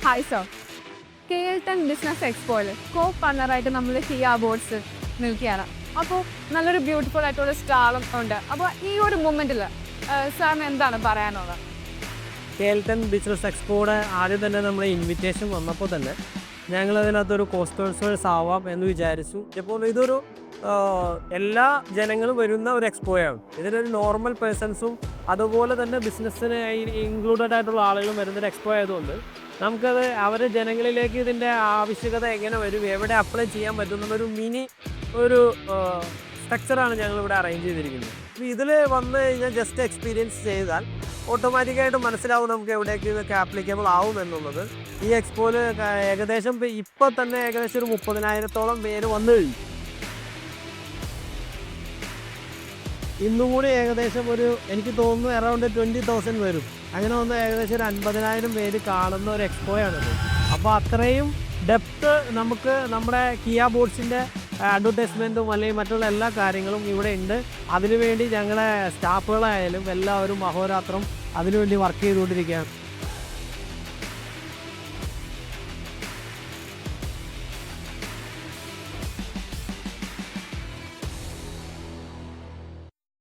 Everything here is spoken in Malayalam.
ഹായ് സർ, KL10 ബിസിനസ് എക്സ്പോയിൽ കോ പാർട്ണറായിട്ട് നമ്മൾ കിയ ബോർഡ്സ് നിൽക്കുകയാണ്. അപ്പോൾ നല്ലൊരു ബ്യൂട്ടിഫുൾ ആയിട്ടുള്ള സ്റ്റാളും ഉണ്ട്. അപ്പോൾ ഈ ഒരു മൊമെൻറ്റിൽ സാറിന് എന്താണ് പറയാനുള്ളത്? KL10 ബിസിനസ് എക്സ്പോയുടെ ആദ്യം തന്നെ നമ്മുടെ ഇൻവിറ്റേഷൻ വന്നപ്പോൾ തന്നെ ഞങ്ങളതിനകത്തൊരു കോസ്റ്റേഴ്സേഴ്സ് ആവാം എന്ന് വിചാരിച്ചു. ഇപ്പോൾ ഇതൊരു എല്ലാ ജനങ്ങളും വരുന്ന ഒരു എക്സ്പോയാണ്. ഇതിനൊരു നോർമൽ പേഴ്സൺസും അതുപോലെ തന്നെ ബിസിനസ്സിന് ഇൻക്ലൂഡഡ് ആയിട്ടുള്ള ആളുകളും വരുന്നൊരു എക്സ്പോ ആയതുകൊണ്ട് നമുക്കത് അവരുടെ ജനങ്ങളിലേക്ക് ഇതിൻ്റെ ആവശ്യകത എങ്ങനെ വരും, എവിടെ അപ്ലൈ ചെയ്യാൻ പറ്റുന്നുള്ളൊരു ഒരു സ്ട്രക്ചറാണ് ഞങ്ങളിവിടെ അറേഞ്ച് ചെയ്തിരിക്കുന്നത്. അപ്പോൾ ഇതിൽ വന്നു കഴിഞ്ഞാൽ ജസ്റ്റ് എക്സ്പീരിയൻസ് ചെയ്താൽ ഓട്ടോമാറ്റിക്കായിട്ട് മനസ്സിലാവും നമുക്ക് എവിടേക്ക് ഇതൊക്കെ ആപ്ലിക്കബിൾ ആവും എന്നുള്ളത്. ഈ എക്സ്പോയിൽ ഏകദേശം ഇപ്പോൾ തന്നെ ഏകദേശം ഒരു 30,000-ഓളം പേര് വന്നു കഴിഞ്ഞു. ഇന്നും കൂടി ഏകദേശം എനിക്ക് തോന്നുന്നു അറൗണ്ട് 20,000 വരും. അങ്ങനെ വന്ന് ഏകദേശം ഒരു 50,000 പേര് കാണുന്ന ഒരു എക്സ്പോയാണിത്. അപ്പോൾ അത്രയും ഡെപ്ത് നമുക്ക് നമ്മുടെ കിയ ബോർഡ്സിൻ്റെ അഡ്വർടൈസ്മെൻറ്റും അല്ലെങ്കിൽ മറ്റുള്ള എല്ലാ കാര്യങ്ങളും ഇവിടെ ഉണ്ട്. അതിനുവേണ്ടി ഞങ്ങളെ സ്റ്റാഫുകളായാലും എല്ലാവരും അഹോരാത്രം അതിനുവേണ്ടി വർക്ക് ചെയ്തുകൊണ്ടിരിക്കുകയാണ്.